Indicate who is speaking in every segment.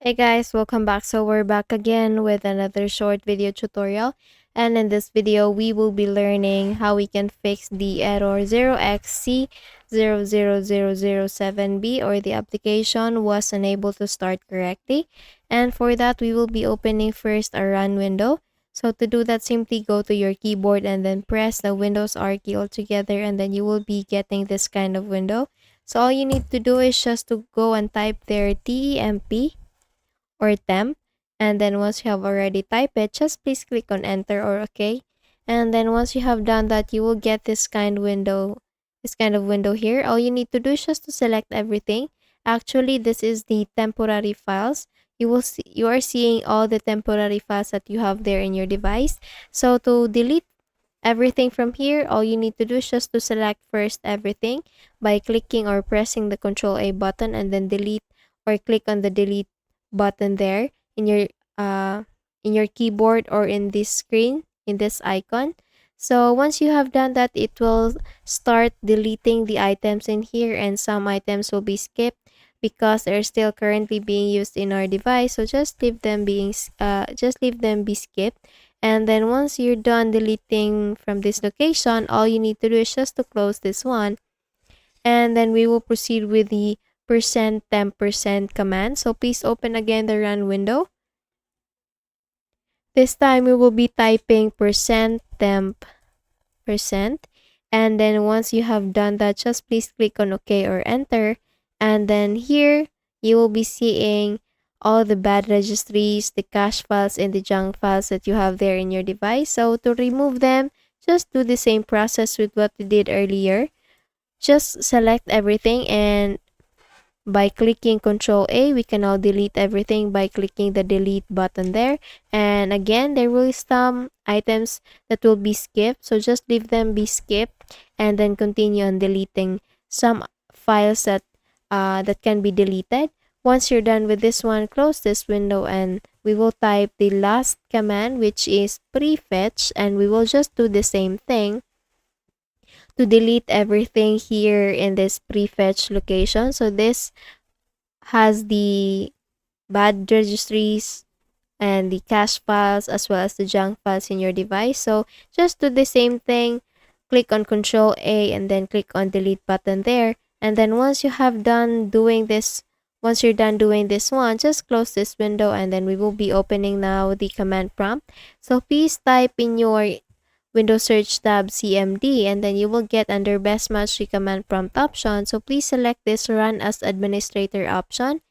Speaker 1: Hey guys, welcome back. So we're back again with another short video tutorial, and in this video we will be learning how we can fix the error 0xc00007b, or the application was unable to start correctly. And for that we will be opening first a run window. So to do that, simply go to your keyboard and then press the Windows R key all together, and then you will be getting this kind of window. So all you need to do is just to go and type there temp or temp, and then once you have already typed it, just please click on enter or okay. And then once you have done that, you will get this kind of window here. All you need to do is just to select everything. Actually, this is the temporary files. You are seeing all the temporary files that you have there in your device. So to delete everything from here, all you need to do is just to select first everything by clicking or pressing the Control A button, and then delete, or click on the delete button there uh in your keyboard or in this screen, in this icon. So once you have done that, it will start deleting the items in here, and some items will be skipped because they're still currently being used in our device. So just just leave them be skipped. And then once you're done deleting from this location, all you need to do is just to close this one. And then we will proceed with the %temp% command. So please open again the run window. This time we will be typing %temp%. And then once you have done that, just please click on OK or enter. And then here you will be seeing all the bad registries, the cache files, and the junk files that you have there in your device. So to remove them, just do the same process with what we did earlier. Just select everything, and by clicking Control A, we can now delete everything by clicking the delete button there. And again, there will be some items that will be skipped, so just leave them be skipped, and then continue on deleting some files that can be deleted. Once you're done with this one, close this window, and we will type the last command, which is prefetch, and we will just do the same thing to delete everything here in this prefetch location. So this has the bad registries and the cache files as well as the junk files in your device. So just do the same thing, click on Control A and then click on delete button there. And then once you're done doing this one, just close this window, and then we will be opening now the command prompt. So please type in your Windows search tab CMD, and then you will get under best match the command prompt option. So please select this run as administrator option.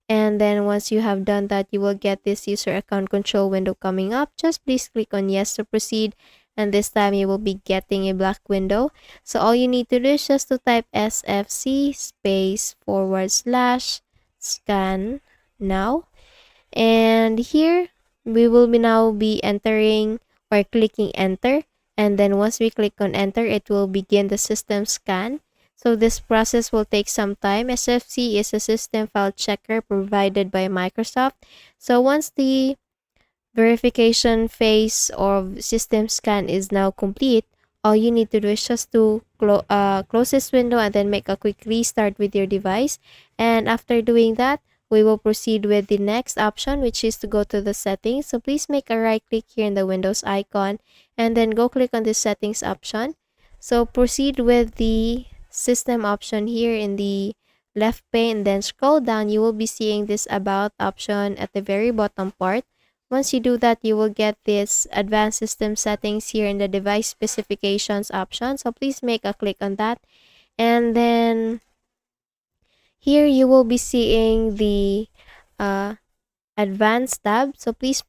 Speaker 1: And then once you have done that, you will get this user account control window coming up. Just please click on yes to proceed. And this time you will be getting a black window. So all you need to do is just to type SFC /scan now. And here we will now be entering or clicking enter. And then once we click on enter, it will begin the system scan. So this process will take some time. SFC is a system file checker provided by Microsoft. So once the verification phase of system scan is now complete, all you need to do is just to close this window and then make a quick restart with your device. And after doing that, we will proceed with the next option, which is to go to the settings. So please make a right click here in the Windows icon and then go click on the settings option. So proceed with the system option here in the left pane, and then scroll down. You will be seeing this about option at the very bottom part. Once you do that, you will get this advanced system settings here in the device specifications option. So please make a click on that. And then here you will be seeing the advanced tab. So please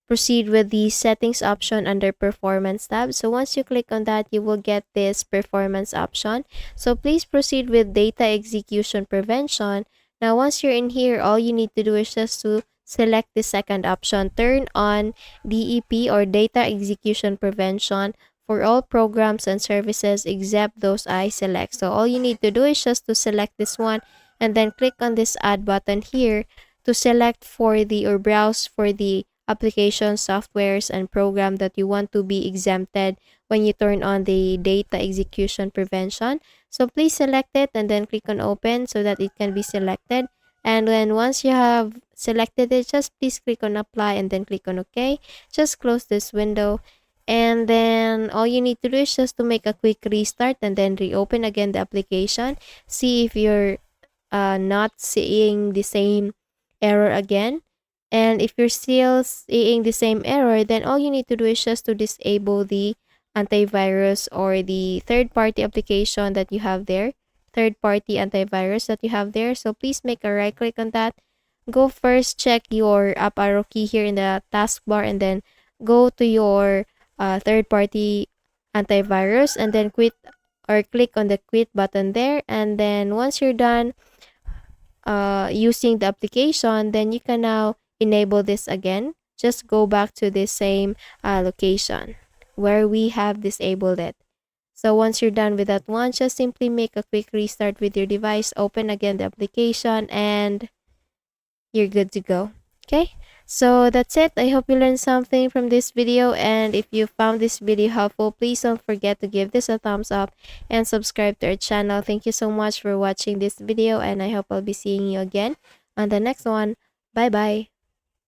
Speaker 1: proceed with the settings option under performance tab. So once you click on that, you will get this performance option. So please proceed with data execution prevention. Now once you're in here, all you need to do is just to select the second option, turn on DEP or data execution prevention for all programs and services except those I select. So all you need to do is just to select this one and then click on this add button here to select for the or browse for the applications, softwares, and program that you want to be exempted when you turn on the data execution prevention. So please select it and then click on open so that it can be selected. And then once you have selected it, just please click on apply and then click on OK. Just close this window. And then all you need to do is just to make a quick restart and then reopen again the application. See if you're not seeing the same error again. And if you're still seeing the same error, then all you need to do is just to disable the antivirus or the third-party application that you have there, third-party antivirus that you have there. So please make a right click on that. Go first, check your up arrow key here in the taskbar, and then go to your third-party antivirus and then quit or click on the quit button there. And then once you're done using the application, then you can now enable this again. Just go back to the same location where we have disabled it. So once you're done with that one, just simply make a quick restart with your device, open again the application, and you're good to go. Okay, so that's it. I hope you learned something from this video, and if you found this video helpful, please don't forget to give this a thumbs up and subscribe to our channel. Thank you so much for watching this video, and I hope I'll be seeing you again on the next one. Bye bye.